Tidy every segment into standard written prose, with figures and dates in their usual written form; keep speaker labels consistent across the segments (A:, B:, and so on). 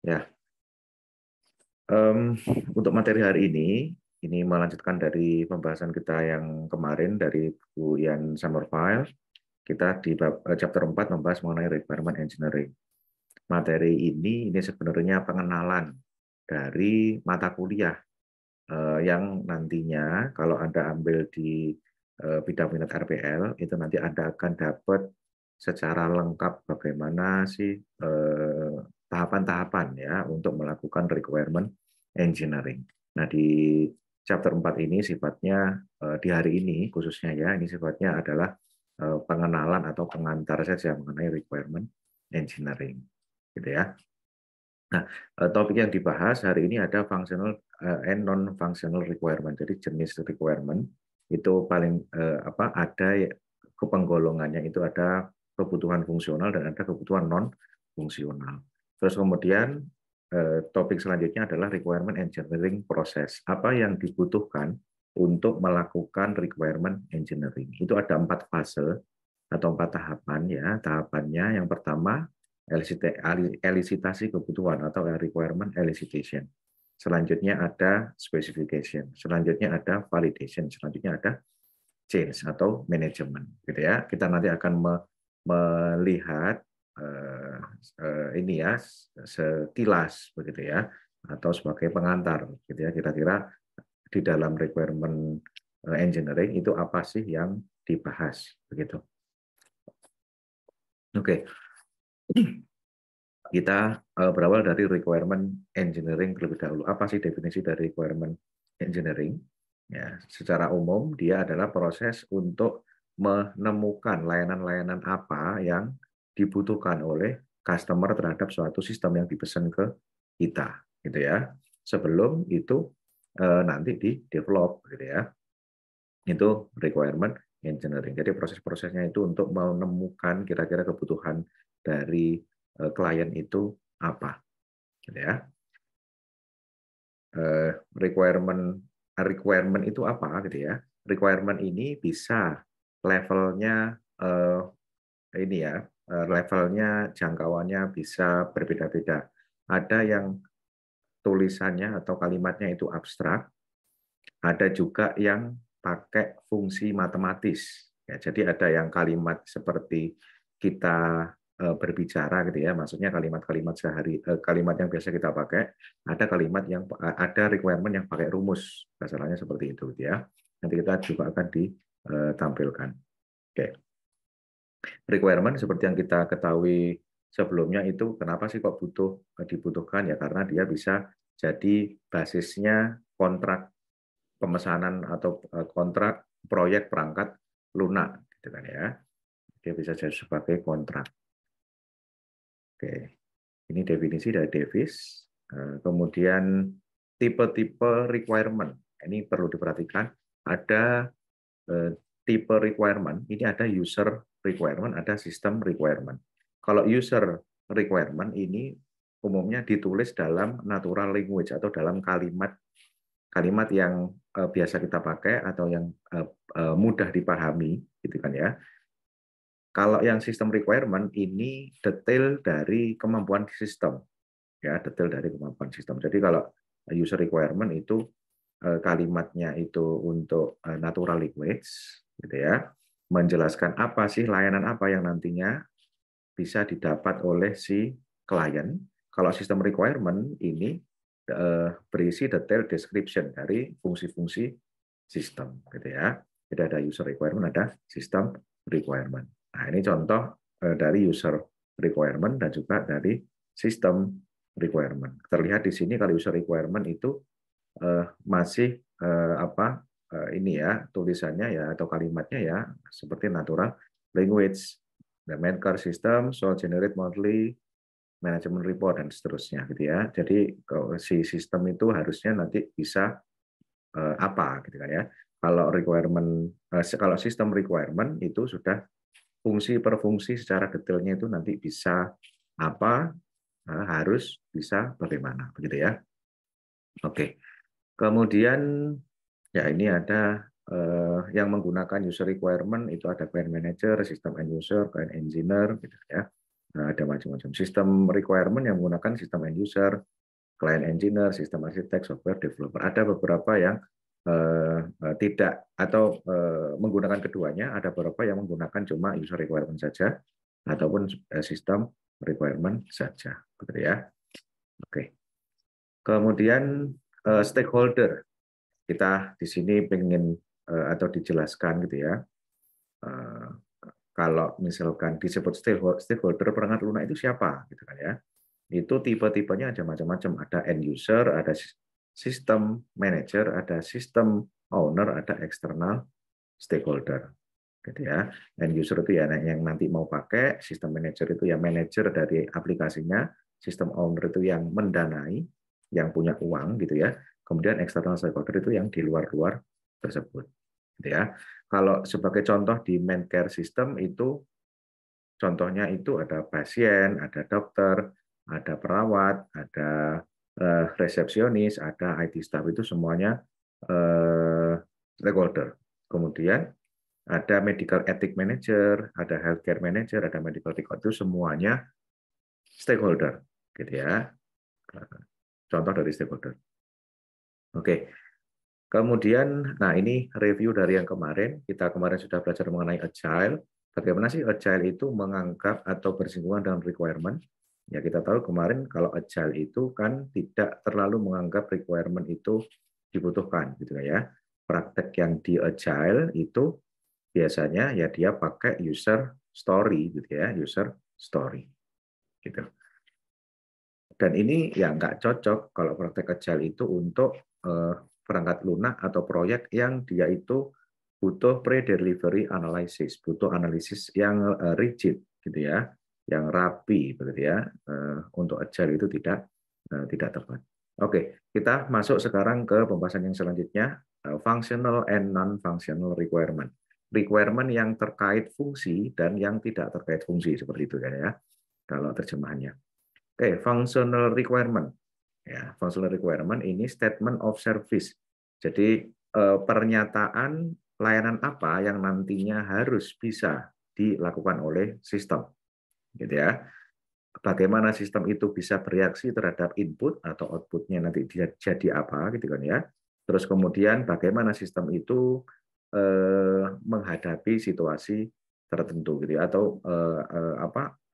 A: Ya, untuk materi hari ini melanjutkan dari pembahasan kita yang kemarin dari buku Ian Sommerville. Kita di chapter 4 membahas mengenai requirement engineering. Materi ini sebenarnya pengenalan dari mata kuliah yang nantinya kalau Anda ambil di bidang minat RPL, itu nanti Anda akan dapat secara lengkap bagaimana sih tahapan-tahapan ya untuk melakukan requirement engineering. Nah, di chapter 4 ini sifatnya di hari ini khususnya ya, ini sifatnya adalah pengenalan atau pengantar saja mengenai requirement engineering. Gitu ya. Nah, topik yang dibahas hari ini ada functional and non-functional requirement. Jadi jenis requirement itu paling ada kepenggolongannya itu ada kebutuhan fungsional dan ada kebutuhan non fungsional. Terus kemudian topik selanjutnya adalah requirement engineering proses. Apa yang dibutuhkan untuk melakukan requirement engineering? Itu ada 4 fase atau 4 tahapan ya. Tahapannya yang pertama elisitasi kebutuhan atau requirement elicitation. Selanjutnya ada specification, selanjutnya ada validation, selanjutnya ada change atau manajemen, gitu ya. Kita nanti akan melihat ini ya sekilas begitu ya, atau sebagai pengantar, gitu ya. Kira-kira di dalam requirement engineering itu apa sih yang dibahas, begitu. Oke. Kita berawal dari requirement engineering terlebih dahulu. Apa sih definisi dari requirement engineering? Ya, secara umum dia adalah proses untuk menemukan layanan-layanan apa yang dibutuhkan oleh customer terhadap suatu sistem yang dipesan ke kita, gitu ya. Sebelum itu nanti di develop, gitu ya. Itu requirement engineering. Jadi proses-prosesnya itu untuk menemukan kira-kira kebutuhan dari klien itu apa, gitu ya. Requirement itu apa, gitu ya. Requirement ini bisa levelnya ini ya, levelnya jangkauannya bisa berbeda-beda. Ada yang tulisannya atau kalimatnya itu abstrak, ada juga yang pakai fungsi matematis. Ya, jadi ada yang kalimat seperti kita berbicara gitu ya, maksudnya kalimat-kalimat sehari, kalimat yang biasa kita pakai, ada kalimat yang ada requirement yang pakai rumus, masalahnya seperti itu gitu ya. Nanti kita juga akan ditampilkan. Oke. Requirement seperti yang kita ketahui sebelumnya itu kenapa sih kok dibutuhkan ya, karena dia bisa jadi basisnya kontrak pemesanan atau kontrak proyek perangkat lunak, gitu kan ya. Dia bisa jadi sebagai kontrak. Oke, ini definisi dari Davis. Kemudian tipe-tipe requirement. Ini perlu diperhatikan. Ada tipe requirement. Ini ada user requirement, ada system requirement. Kalau user requirement ini umumnya ditulis dalam natural language atau dalam kalimat yang biasa kita pakai atau yang mudah dipahami, gitu kan ya. Kalau yang sistem requirement ini detail dari kemampuan sistem, ya detail dari kemampuan sistem. Jadi kalau user requirement itu kalimatnya itu untuk natural language, gitu ya, menjelaskan apa sih layanan apa yang nantinya bisa didapat oleh si klien. Kalau sistem requirement ini berisi detail description dari fungsi-fungsi sistem, gitu ya. Jadi ada user requirement, ada system requirement. Nah, ini contoh dari user requirement dan juga dari system requirement. Terlihat di sini kalau user requirement itu masih ini ya tulisannya ya atau kalimatnya ya seperti natural language, the main core system, so generate monthly management report dan seterusnya gitu ya. Jadi si sistem itu harusnya nanti bisa apa gitu kan ya. Kalau kalau sistem requirement itu sudah fungsi per fungsi secara detailnya itu nanti bisa apa, harus bisa bagaimana begitu ya. Oke. Kemudian ya ini ada yang menggunakan user requirement itu ada client manager, system end user, client engineer gitu ya. Nah, ada macam-macam. Sistem requirement yang menggunakan sistem end user, client engineer, sistem arsitek, software developer. Ada beberapa yang tidak atau menggunakan keduanya, ada beberapa yang menggunakan cuma user requirement saja ataupun sistem requirement saja, gitu ya. Oke. Kemudian stakeholder, kita di sini pengen atau dijelaskan gitu ya. Kalau misalkan disebut stakeholder perangkat lunak itu siapa, gitu kan ya? Itu tipe-tipenya ada macam-macam. Ada end user, ada sistem manager, ada sistem owner, ada external stakeholder. Gitu ya. End user itu ya yang nanti mau pakai, sistem manager itu ya manager dari aplikasinya, sistem owner itu yang mendanai, yang punya uang gitu ya. Kemudian external stakeholder itu yang di luar-luar tersebut. Gitu ya. Kalau sebagai contoh di main care system itu contohnya itu ada pasien, ada dokter, ada perawat, ada resepsionis, ada IT staff, itu semuanya stakeholder. Kemudian ada medical ethic manager, ada healthcare manager, ada medical record, itu semuanya stakeholder, gitu ya. Contoh dari stakeholder. Oke. Kemudian, nah ini review dari yang kemarin. Kita kemarin sudah belajar mengenai agile. Bagaimana sih agile itu menganggap atau bersinggungan dengan requirement? Ya kita tahu kemarin kalau agile itu kan tidak terlalu menganggap requirement itu dibutuhkan, gitu ya. Praktek yang di agile itu biasanya ya dia pakai user story, gitu ya, user story, gitu. Dan ini ya nggak cocok kalau praktek agile itu untuk perangkat lunak atau proyek yang dia itu butuh pre-delivery analysis, butuh analisis yang rigid, gitu ya, yang rapi, begitu ya. Untuk agile itu tidak tepat. Oke, kita masuk sekarang ke pembahasan yang selanjutnya, functional and non-functional requirement. Requirement yang terkait fungsi dan yang tidak terkait fungsi, seperti itu kan ya, kalau terjemahannya. Oke, functional requirement. Ya, functional requirement ini statement of service. Jadi pernyataan layanan apa yang nantinya harus bisa dilakukan oleh sistem, gitu ya. Bagaimana sistem itu bisa bereaksi terhadap input atau outputnya nanti dia jadi apa, gitu kan ya. Terus kemudian bagaimana sistem itu menghadapi situasi tertentu, gitu ya, atau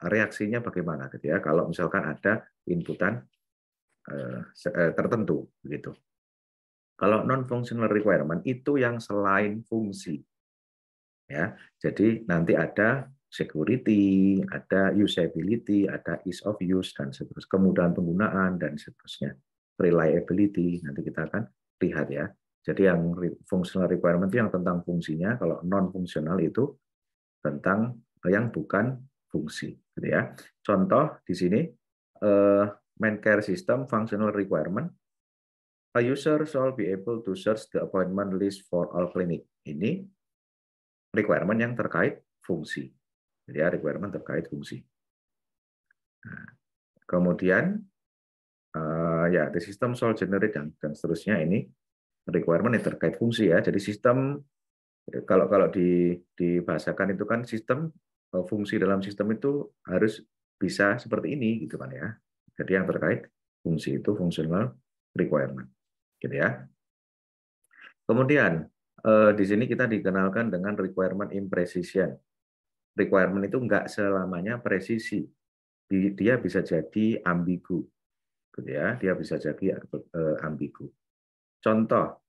A: reaksinya bagaimana, gitu ya. Kalau misalkan ada inputan tertentu, begitu. Kalau non functional requirement itu yang selain fungsi, ya. Jadi nanti ada security, ada usability, ada ease of use dan seterusnya, kemudahan penggunaan dan seterusnya, reliability. Nanti kita akan lihat ya. Jadi yang functional requirement itu yang tentang fungsinya, kalau non fungsional itu tentang yang bukan fungsi, gitu ya. Contoh di sini main care system functional requirement. A user shall be able to search the appointment list for all clinic. Ini requirement yang terkait fungsi. Jadi ya, requirement terkait fungsi. Nah, kemudian ya the system shall generate dan seterusnya, ini requirement yang terkait fungsi ya. Jadi sistem kalau dibahasakan itu kan sistem, fungsi dalam sistem itu harus bisa seperti ini, gitu kan ya. Jadi yang terkait fungsi itu functional requirement, gitu ya. Kemudian di sini kita dikenalkan dengan requirement imprecision. Requirement itu enggak selamanya presisi, dia bisa jadi ambigu, gitu ya. Dia bisa jadi ambigu. Contoh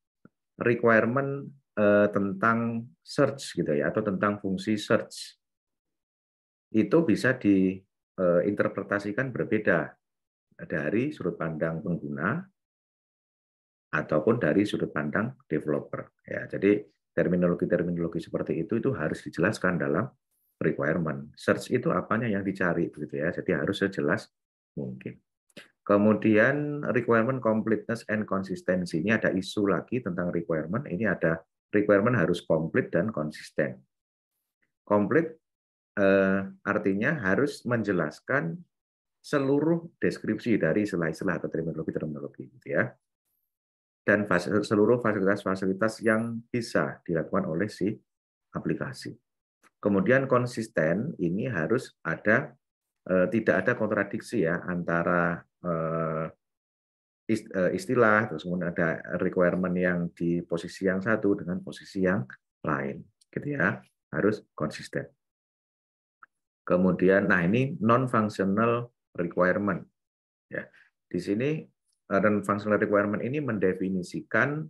A: requirement tentang search, gitu ya, atau tentang fungsi search itu bisa diinterpretasikan berbeda dari sudut pandang pengguna ataupun dari sudut pandang developer. Ya, jadi terminologi-terminologi seperti itu harus dijelaskan dalam requirement. Search itu apanya yang dicari, begitu ya. Jadi harus sejelas mungkin. Kemudian requirement completeness and consistency. Ini ada isu lagi tentang requirement. Ini ada requirement harus komplit dan konsisten. Komplit artinya harus menjelaskan seluruh deskripsi dari sela-sela atau terminologi, gitu ya. Dan seluruh fasilitas-fasilitas yang bisa dilakukan oleh si aplikasi. Kemudian konsisten ini harus ada tidak ada kontradiksi ya antara istilah, terus kemudian ada requirement yang di posisi yang satu dengan posisi yang lain, gitu ya, harus konsisten. Kemudian, nah ini non-functional requirement. Ya, di sini non-functional requirement ini mendefinisikan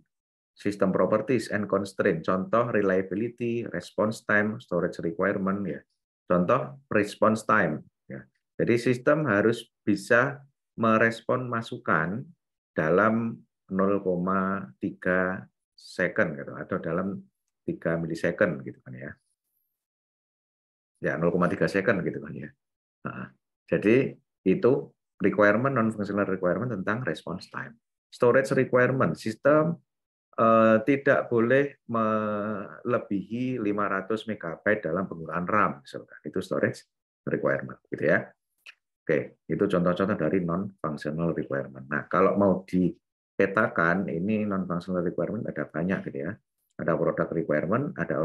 A: sistem properties and constraint. Contoh reliability, response time, storage requirement. Ya, contoh response time. Ya, jadi sistem harus bisa merespon masukan dalam 0,3 second gitu, atau dalam 3 milisecond gitu kan ya. Ya 0,3 second gitu kan ya. Nah, jadi itu requirement non-functional requirement tentang response time. Storage requirement, sistem tidak boleh melebihi 500 MB dalam penggunaan RAM misalkan. Itu storage requirement gitu ya. Oke, itu contoh-contoh dari non-functional requirement. Nah, kalau mau dipetakan, ini non-functional requirement ada banyak gitu ya. Ada product requirement, ada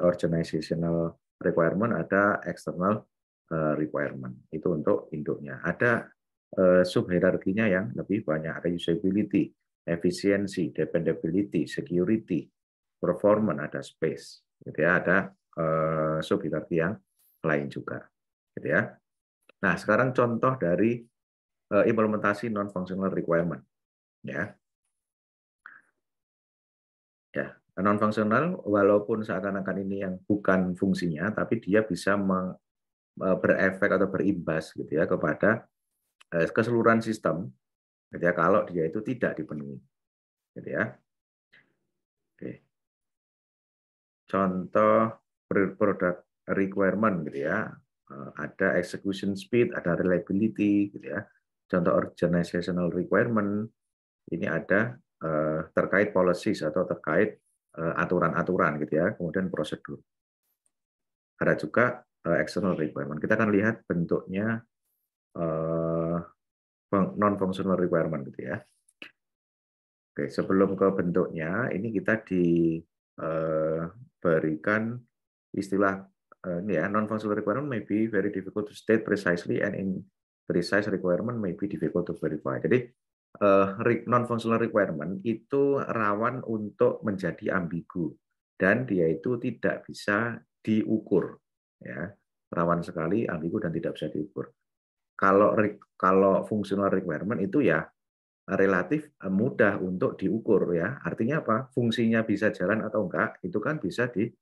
A: organizational requirement, ada external requirement. Itu untuk induknya. Ada subhierarkinya yang lebih banyak. Ada usability, efficiency, dependability, security, performance, ada space. Gitu ya. Ada subhierarki yang lain juga. Gitu ya. Nah, sekarang contoh dari implementasi non-functional requirement. Ya, ya, non-functional walaupun seakan-akan ini yang bukan fungsinya, tapi dia bisa berefek atau berimbas gitu ya kepada keseluruhan sistem, gitu ya, kalau dia itu tidak dipenuhi, gitu ya. Oke. Contoh product requirement, gitu ya. Ada execution speed, ada reliability, gitu ya. Contoh organizational requirement, ini ada terkait policies atau terkait aturan-aturan gitu ya, kemudian prosedur. Ada juga external requirement. Kita akan lihat bentuknya non-functional requirement gitu ya. Oke, sebelum ke bentuknya, ini kita diberikan istilah ini ya, non-functional requirement may be very difficult to state precisely and in precise requirement may be difficult to verify. Jadi non-functional requirement itu rawan untuk menjadi ambigu dan dia itu tidak bisa diukur, ya, rawan sekali ambigu dan tidak bisa diukur. Kalau functional requirement itu ya relatif mudah untuk diukur ya. Artinya apa? Fungsinya bisa jalan atau enggak itu kan bisa di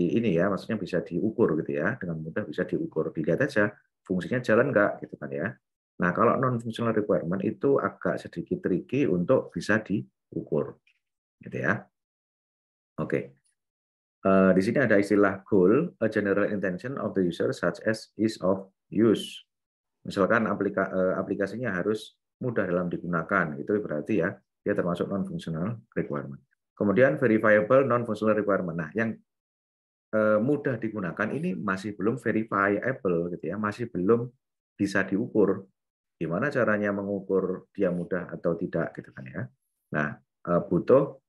A: ini ya, maksudnya bisa diukur gitu ya, dengan mudah bisa diukur. Dilihat aja fungsinya jalan enggak gitu kan ya. Nah, kalau non functional requirement itu agak sedikit tricky untuk bisa diukur gitu ya. Oke. Di sini ada istilah goal, a general intention of the user such as ease of use. Misalkan aplikasinya harus mudah dalam digunakan, itu berarti ya dia termasuk non-functional requirement. Kemudian verifiable non-functional requirement. Nah, yang mudah digunakan ini masih belum verifiable gitu ya, masih belum bisa diukur. Gimana caranya mengukur dia mudah atau tidak gitu kan ya. Nah, butuh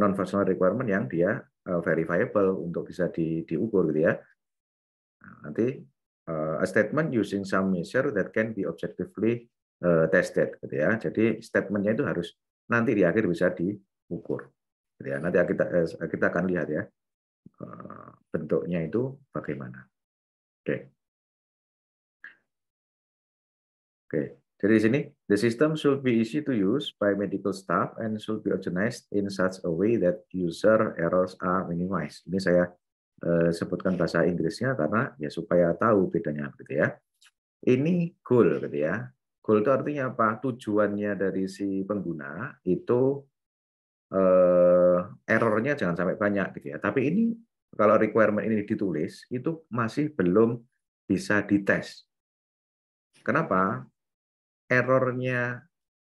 A: non-functional requirement yang dia verifiable untuk bisa diukur gitu ya. Nah, nanti a statement using some measure that can be objectively tested gitu ya. Jadi statementnya itu harus nanti di akhir bisa diukur. Gitu ya. Nanti kita akan lihat ya bentuknya itu bagaimana. Oke. Oke. Jadi di sini the system should be easy to use by medical staff and should be organized in such a way that user errors are minimized. Ini saya sebutkan bahasa Inggrisnya karena ya supaya tahu bedanya gitu ya. Ini goal gitu ya. Goal itu artinya apa? Tujuannya dari si pengguna itu errornya jangan sampai banyak gitu ya. Tapi ini kalau requirement ini ditulis itu masih belum bisa dites. Kenapa? Errornya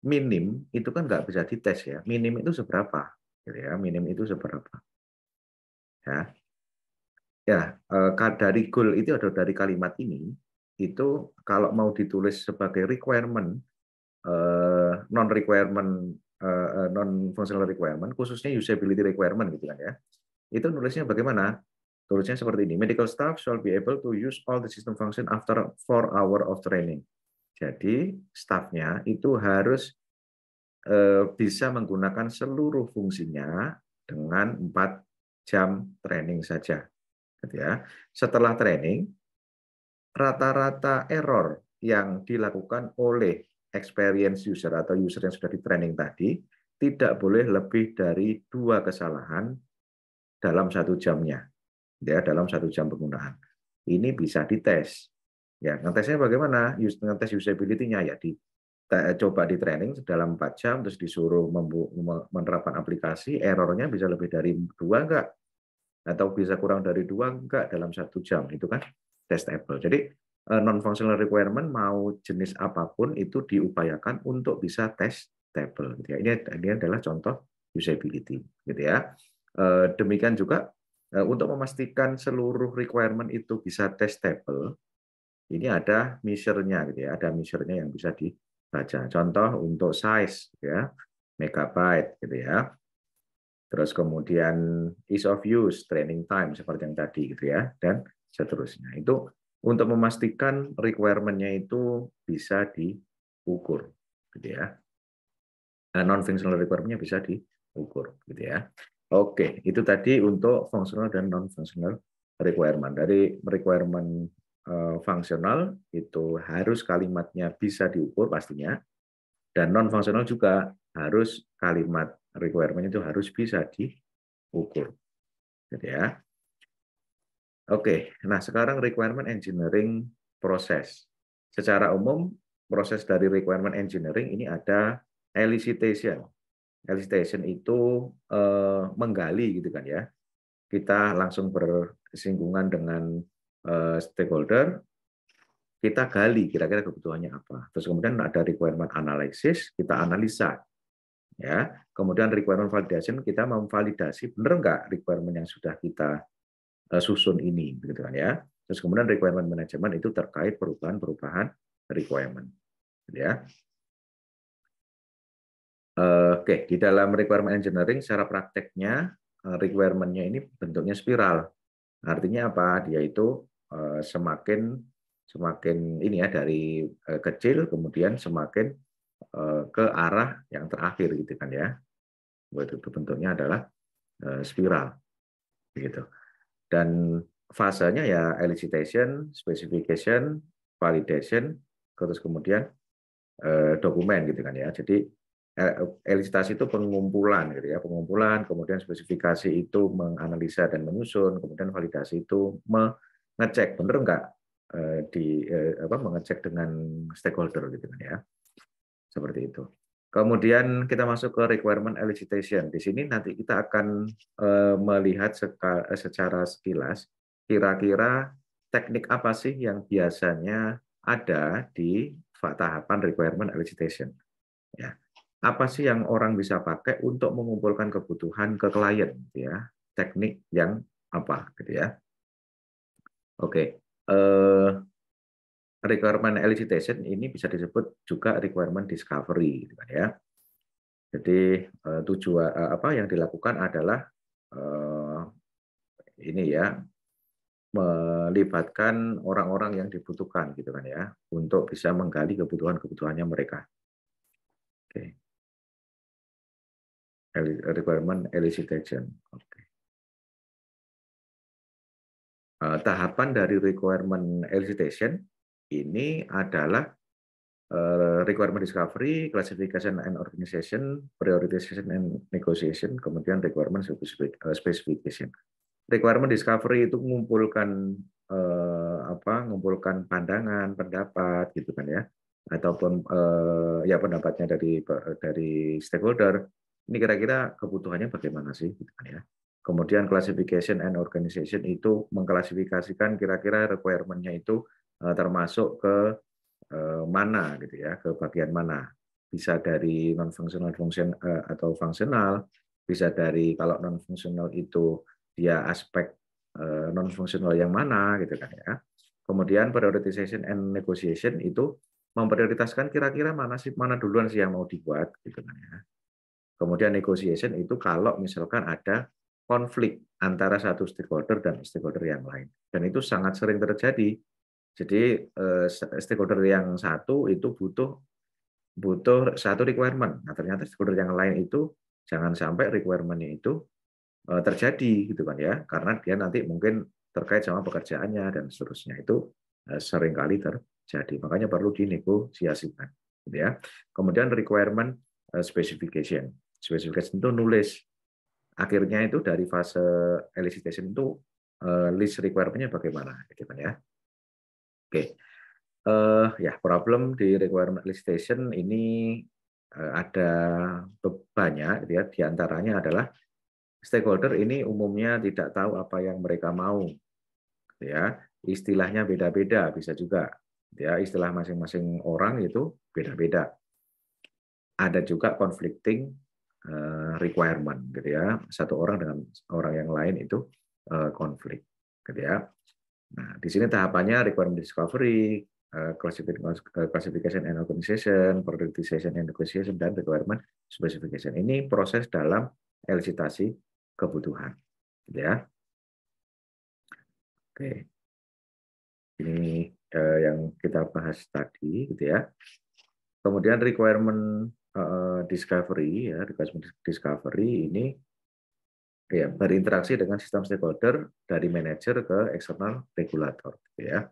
A: minim itu kan nggak bisa dites ya. Minim itu seberapa? Gitu ya. Minim itu seberapa? Ya. Ya, dari goal itu ada dari kalimat ini itu kalau mau ditulis sebagai requirement non requirement non functional requirement khususnya usability requirement gitu kan ya. Itu nulisnya bagaimana? Tulisnya seperti ini, medical staff shall be able to use all the system function after 4 hours of training. Jadi stafnya itu harus bisa menggunakan seluruh fungsinya dengan 4 jam training saja. Gitu ya. Setelah training, rata-rata error yang dilakukan oleh experience user atau user yang sudah di training tadi tidak boleh lebih dari 2 kesalahan dalam 1 jamnya. Ya, dalam 1 jam penggunaan. Ini bisa dites. Ya, ngetesnya bagaimana? Ngetes usability-nya ya coba di training dalam 4 jam terus disuruh menerapkan aplikasi, errornya bisa lebih dari 2 enggak? Atau bisa kurang dari 2 enggak dalam 1 jam. Itu kan testable. Jadi non-functional requirement mau jenis apapun itu diupayakan untuk bisa testable. Gitu ya. Ini adalah contoh usability. Gitu ya. Demikian juga untuk memastikan seluruh requirement itu bisa testable, ini ada measure-nya gitu ya, ada measure-nya yang bisa dibaca. Contoh untuk size ya, megabyte gitu ya. Terus kemudian ease of use, training time seperti yang tadi gitu ya, dan seterusnya. Itu untuk memastikan requirement-nya itu bisa diukur gitu ya. Non-functional requirement-nya bisa diukur gitu ya. Oke, itu tadi untuk functional dan non-functional requirement. Dari requirement fungsional itu harus kalimatnya bisa diukur pastinya, dan non-functional juga harus kalimat requirement itu harus bisa diukur. Gitu ya. Oke, nah sekarang requirement engineering proses. Secara umum, proses dari requirement engineering ini ada elicitation. Elicitation itu menggali gitu kan ya. Kita langsung bersinggungan dengan stakeholder, kita gali kira-kira kebutuhannya apa. Terus kemudian ada requirement analysis, kita analisa. Ya, kemudian requirement validation, kita memvalidasi benar nggak requirement yang sudah kita susun ini, begitu kan ya. Terus kemudian requirement management itu terkait perubahan-perubahan requirement, ya. Oke, di dalam requirement engineering secara prakteknya requirement-nya ini bentuknya spiral. Artinya apa? Dia itu semakin ini ya dari kecil kemudian semakin ke arah yang terakhir gitu kan ya. Itu bentuknya adalah spiral begitu. Dan fasenya ya elicitation, specification, validation, terus kemudian dokumen gitu kan ya. Jadi elisitasi itu pengumpulan gitu ya, pengumpulan, kemudian spesifikasi itu menganalisa dan menyusun, kemudian validasi itu mengecek benar enggak mengecek dengan stakeholder gitu kan ya. Seperti itu. Kemudian kita masuk ke requirement elicitation. Di sini nanti kita akan melihat secara sekilas kira-kira teknik apa sih yang biasanya ada di tahapan requirement elicitation. Ya. Apa sih yang orang bisa pakai untuk mengumpulkan kebutuhan ke klien, ya? Teknik yang apa, gitu ya? Oke, requirement elicitation ini bisa disebut juga requirement discovery, gitu kan ya. Jadi tujuan apa yang dilakukan adalah ini ya, melibatkan orang-orang yang dibutuhkan, gitu kan ya, untuk bisa menggali kebutuhan-kebutuhannya mereka. Oke. Requirement elicitation. Oke. Tahapan dari requirement elicitation ini adalah requirement discovery, classification and organization, prioritization and negotiation, kemudian requirement specification. Requirement discovery itu mengumpulkan mengumpulkan pandangan, pendapat gitu kan ya, ataupun ya pendapatnya dari stakeholder. Ini kira-kira kebutuhannya bagaimana sih gitu kan ya. Kemudian classification and organization itu mengklasifikasikan kira-kira requirement-nya itu termasuk ke mana gitu ya, ke bagian mana. Bisa dari non fungsional atau fungsional, bisa dari kalau non fungsional itu dia aspek non fungsional yang mana gitu kan ya. Kemudian prioritization and negotiation itu memprioritaskan kira-kira mana duluan sih yang mau dibuat gitu kan ya. Kemudian negotiation itu kalau misalkan ada konflik antara satu stakeholder dan stakeholder yang lain. Dan itu sangat sering terjadi. Jadi stakeholder yang satu itu butuh satu requirement. Nah, ternyata stakeholder yang lain itu jangan sampai requirement-nya itu terjadi gitu kan ya, karena dia nanti mungkin terkait sama pekerjaannya dan seterusnya. Itu seringkali terjadi. Makanya perlu dinegosiasikan gitu ya. Kemudian requirement specification. Specification itu nulis. Akhirnya itu dari fase elicitation itu list requirement-nya bagaimana gitu kan ya. Oke. Ya, problem di requirement elicitation ini ada banyak gitu ya. Di antaranya adalah stakeholder ini umumnya tidak tahu apa yang mereka mau, ya. Istilahnya beda-beda, bisa juga, ya. Istilah masing-masing orang itu beda-beda. Ada juga conflicting requirement, gitu ya. Satu orang dengan orang yang lain itu konflik, gitu ya. Nah, di sini tahapannya requirement discovery, classification and organization, prioritization and negotiation, dan requirement specification. Ini proses dalam elisitasi kebutuhan, gitu ya. Oke, ini yang kita bahas tadi, gitu ya. Kemudian requirement discovery, ya, requirement discovery ini ya berinteraksi dengan sistem stakeholder dari manajer ke eksternal regulator, gitu ya.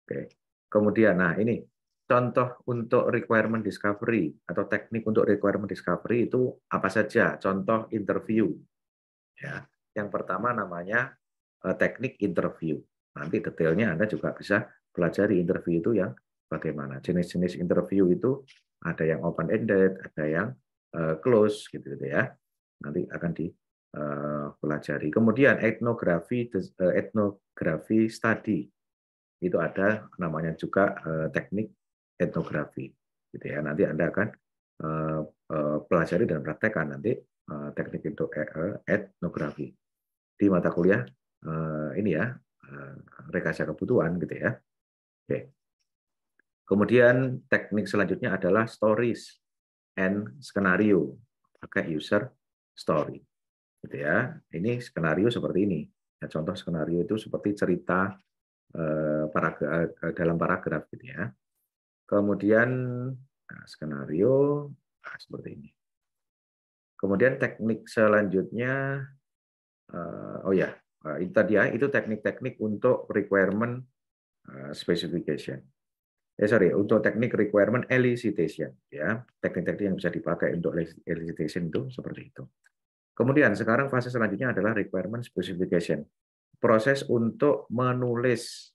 A: Oke. Kemudian, nah ini contoh untuk requirement discovery atau teknik untuk requirement discovery itu apa saja? Contoh interview, ya. Yang pertama namanya teknik interview. Nanti detailnya Anda juga bisa pelajari interview itu yang bagaimana. Jenis-jenis interview itu ada yang open ended, ada yang close gitu ya. Nanti akan dipelajari. Kemudian etnografi study. Itu ada namanya juga teknik etnografi gitu ya. Nanti Anda akan pelajari dan praktekkan nanti teknik etnografi di mata kuliah ini ya, rekayasa kebutuhan gitu ya. Oke. Kemudian teknik selanjutnya adalah stories and skenario, pakai user story gitu ya. Ini skenario seperti ini. Ya, contoh skenario itu seperti cerita dalam paragraf gitu ya. Kemudian skenario seperti ini. Kemudian teknik selanjutnya, oh ya, itu tadi ya, itu teknik-teknik untuk requirement specification. Sorry, untuk teknik requirement elicitation, ya, teknik-teknik yang bisa dipakai untuk elicitation itu seperti itu. Kemudian sekarang fase selanjutnya adalah requirement specification, proses untuk menulis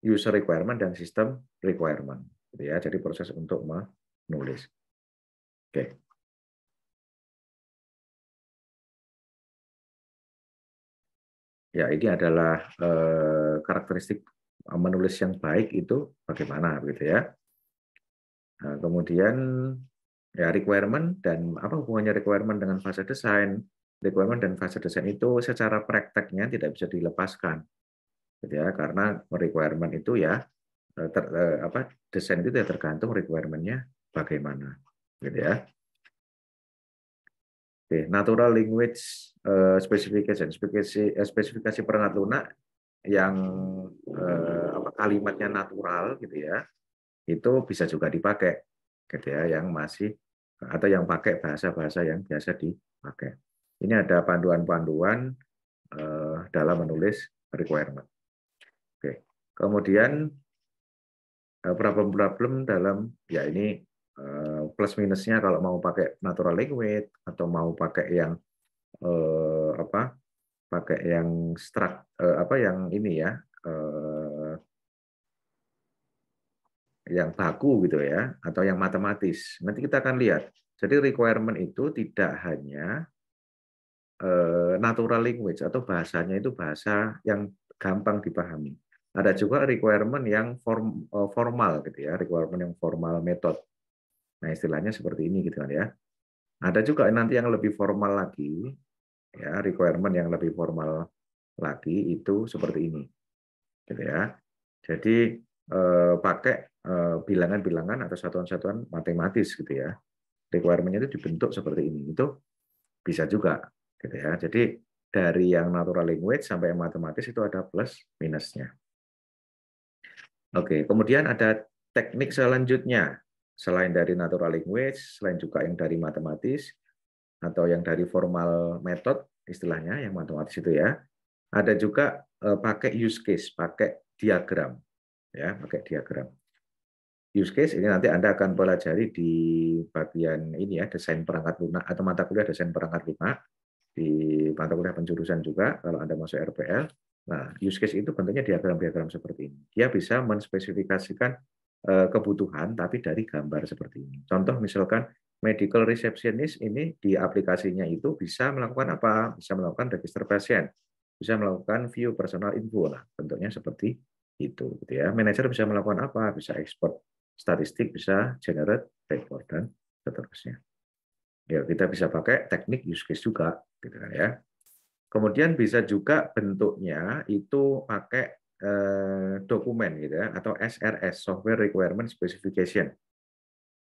A: user requirement dan sistem requirement, gitu ya. Jadi proses untuk menulis. Oke. Ya, ini adalah karakteristik menulis yang baik itu bagaimana, gitu ya. Nah, kemudian ya requirement dan apa hubungannya requirement dengan fase desain? Requirement dan fase desain itu secara prakteknya tidak bisa dilepaskan, gitu ya, karena requirement itu ya desain itu ya tergantung requirement-nya bagaimana, gitu ya. Oke, natural language specification, spesifikasi perangkat lunak yang kalimatnya natural gitu ya, itu bisa juga dipakai, gitu ya, yang masih atau yang pakai bahasa-bahasa yang biasa dipakai. Ini ada panduan-panduan dalam menulis requirement. Oke, kemudian problem-problem dalam ya ini plus minusnya kalau mau pakai natural language atau mau pakai yang pakai yang yang ini ya yang baku gitu ya atau yang matematis. Nanti kita akan lihat. Jadi requirement itu tidak hanya natural language atau bahasanya itu bahasa yang gampang dipahami. Ada juga requirement yang formal gitu ya, requirement yang formal method. Nah, istilahnya seperti ini gitu kan ya. Ada juga nanti yang lebih formal lagi, ya, requirement yang lebih formal lagi itu seperti ini, gitu ya. Jadi pakai bilangan-bilangan atau satuan-satuan matematis gitu ya. Requirement-nya itu dibentuk seperti ini. Itu bisa juga. gitu ya. Jadi dari yang natural language sampai yang matematis itu ada plus minusnya. Oke, kemudian ada teknik selanjutnya. Selain dari natural language, selain juga yang dari matematis, atau yang dari formal method, istilahnya, yang matematis itu ya, ada juga pakai use case, pakai diagram. Ya, pakai diagram. Use case ini nanti Anda akan pelajari di bagian ini ya, desain perangkat lunak, atau mata kuliah desain perangkat lunak, di mata kuliah penjurusan juga, kalau Anda masuk RPL. Nah, use case itu bentuknya diagram-diagram seperti ini. Dia bisa menspesifikasikan kebutuhan, tapi dari gambar seperti ini. Contoh misalkan, medical receptionist ini di aplikasinya itu bisa melakukan apa? Bisa melakukan register pasien, bisa melakukan view personal info. Nah, bentuknya seperti itu. Gitu ya. Manajer bisa melakukan apa? Bisa ekspor statistik, bisa generate report, dan seterusnya. Ya, kita bisa pakai teknik use case juga, gitu kan ya. Kemudian bisa juga bentuknya itu pakai dokumen gitu ya, atau SRS, Software Requirement Specification.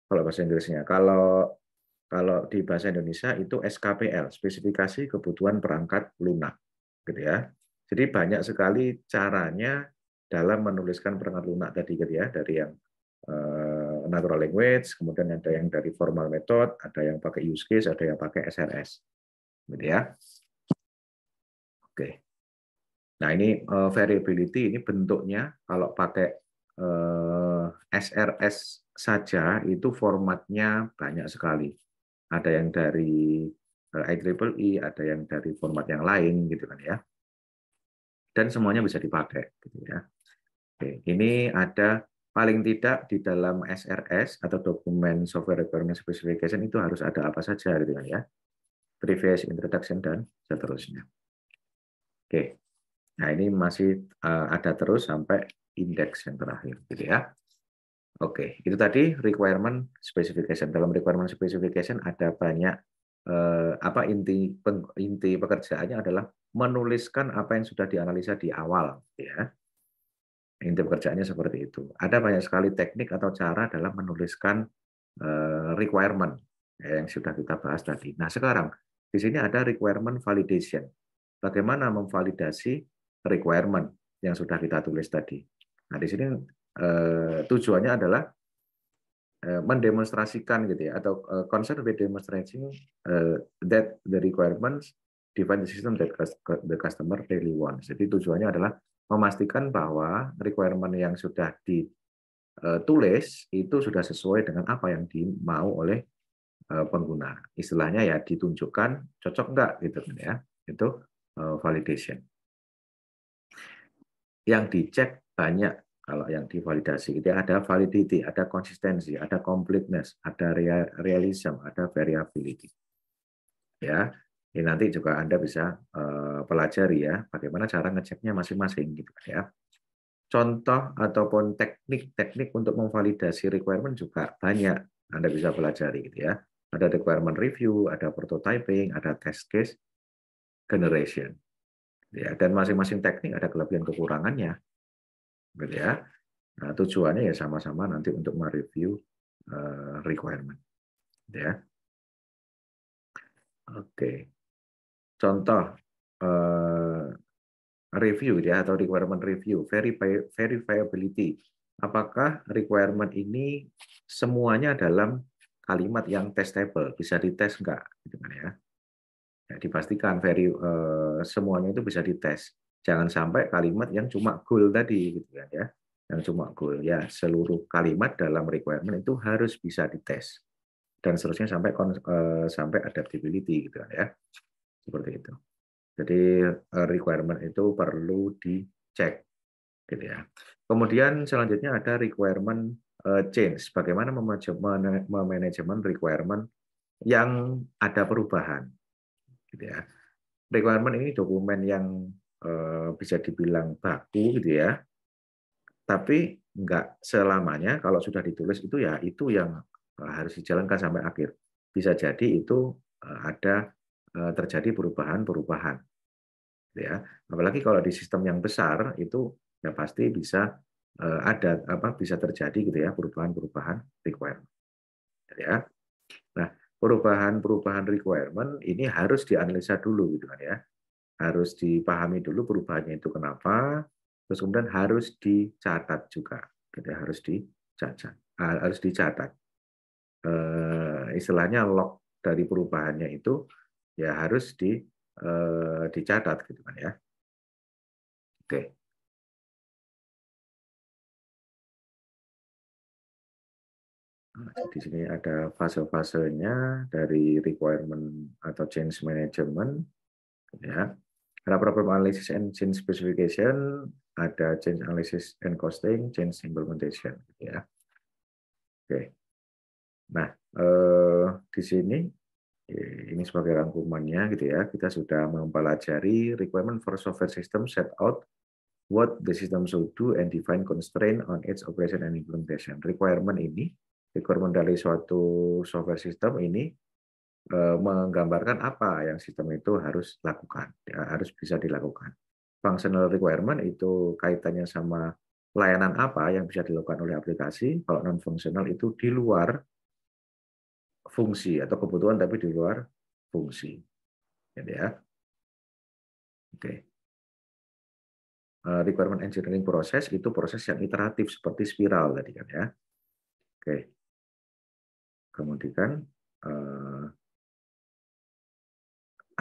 A: Kalau bahasa Inggrisnya. Kalau di bahasa Indonesia itu SKPL, spesifikasi kebutuhan perangkat lunak, gitu ya. Jadi banyak sekali caranya dalam menuliskan perangkat lunak tadi, gitu ya, dari yang natural language, kemudian ada yang dari formal method, ada yang pakai use case, ada yang pakai SRS, gitu ya. Oke. Nah, ini variability, ini bentuknya kalau pakai SRS saja itu formatnya banyak sekali. Ada yang dari IEEE, ada yang dari format yang lain gitu kan ya. Dan semuanya bisa dipakai gitu ya. Oke, ini ada paling tidak di dalam SRS atau dokumen Software Requirement Specification itu harus ada apa saja gitu kan ya. Previous introduction dan seterusnya. Oke. Nah, ini masih ada terus sampai indeks yang terakhir gitu ya. Oke, itu tadi requirement specification. Dalam requirement specification ada banyak apa inti pekerjaannya adalah menuliskan apa yang sudah dianalisa di awal ya. Inti pekerjaannya seperti itu. Ada banyak sekali teknik atau cara dalam menuliskan requirement yang sudah kita bahas tadi. Nah, sekarang di sini ada requirement validation. Bagaimana memvalidasi requirement yang sudah kita tulis tadi. Nah, di sini tujuannya adalah mendemonstrasikan gitu ya, atau concern with demonstrating that the requirements define the system that the customer really wants. Jadi tujuannya adalah memastikan bahwa requirement yang sudah ditulis itu sudah sesuai dengan apa yang dimau oleh pengguna. Istilahnya ya ditunjukkan cocok enggak gitu kan ya. Itu validation. Yang dicek banyak kalau yang divalidasi. Itu ada validity, ada konsistensi, ada completeness, ada realism, ada variability. Ya, ini nanti juga Anda bisa pelajari ya bagaimana cara ngeceknya masing-masing gitu ya. Contoh ataupun teknik-teknik untuk memvalidasi requirement juga banyak Anda bisa pelajari gitu ya. Ada requirement review, ada prototyping, ada test case generation. Ya, dan masing-masing teknik ada kelebihan kekurangannya. Gitu ya. Nah, tujuannya ya sama-sama nanti untuk mereview requirement. Gitu ya. Oke. Contoh review ya, atau requirement review, verifiability. Apakah requirement ini semuanya dalam kalimat yang testable, bisa dites enggak gitu kan ya. Ya, dipastikan semuanya itu bisa dites. Jangan sampai kalimat yang cuma goal tadi gitu kan ya. Yang cuma goal ya, seluruh kalimat dalam requirement itu harus bisa dites. Dan seterusnya sampai adaptability gitu kan ya. Seperti itu. Jadi requirement itu perlu dicek gitu ya. Kemudian selanjutnya ada requirement change. Bagaimana memanajemen requirement yang ada perubahan gitu ya. Requirement ini dokumen yang bisa dibilang baku gitu ya. Tapi enggak selamanya kalau sudah ditulis itu ya itu yang harus dijalankan sampai akhir. Bisa jadi itu ada terjadi perubahan-perubahan ya. Apalagi kalau di sistem yang besar itu ya pasti bisa ada apa bisa terjadi gitu ya perubahan-perubahan requirement ya. Nah, perubahan-perubahan requirement ini harus dianalisa dulu gitu kan ya. Harus dipahami dulu perubahannya itu kenapa, terus kemudian harus dicatat juga. Gitu ya, harus dicatat. Istilahnya log dari perubahannya itu ya harus dicatat gitu kan ya. Oke. Di sini ada fase-fasenya dari requirement atau change management, ya. Ada problem analysis and change specification, ada change analysis and costing, change implementation, ya. Oke. Nah, di sini ini sebagai rangkumannya gitu ya. Kita sudah mempelajari requirement for software system set out what the system should do and define constraint on its operation and implementation. Requirement dari suatu software system ini menggambarkan apa yang sistem itu harus lakukan, ya, harus bisa dilakukan. Functional requirement itu kaitannya sama layanan apa yang bisa dilakukan oleh aplikasi. Kalau non-functional itu di luar fungsi atau kebutuhan tapi di luar fungsi. Jadi ya. Oke. Requirement engineering proses itu proses yang iteratif seperti spiral tadi kan ya. Oke. Kemudian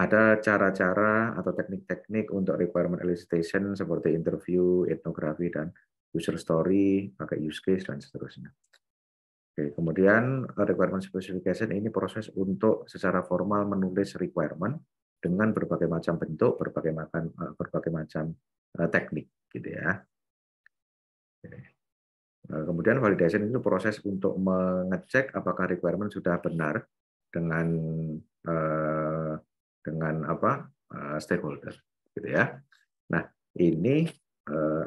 A: ada cara-cara atau teknik-teknik untuk requirement elicitation seperti interview, etnografi, dan user story, pakai use case, dan seterusnya. Oke, kemudian requirement specification ini proses untuk secara formal menulis requirement dengan berbagai macam bentuk, berbagai macam teknik, gitu ya. Kemudian validation itu proses untuk mengecek apakah requirement sudah benar dengan stakeholder, gitu ya. Nah, ini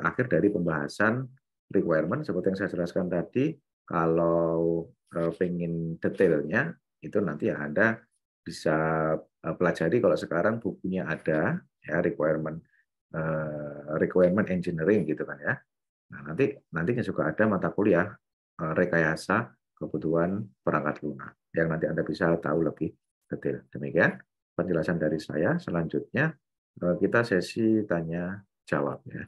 A: akhir dari pembahasan requirement seperti yang saya jelaskan tadi. Kalau pengen detailnya itu nanti ya Anda bisa pelajari. Kalau sekarang bukunya ada ya requirement engineering gitu kan ya. Nah, nantinya juga ada mata kuliah rekayasa kebutuhan perangkat lunak yang nanti Anda bisa tahu lebih detail. Demikian penjelasan dari saya. Selanjutnya kita sesi tanya jawab ya.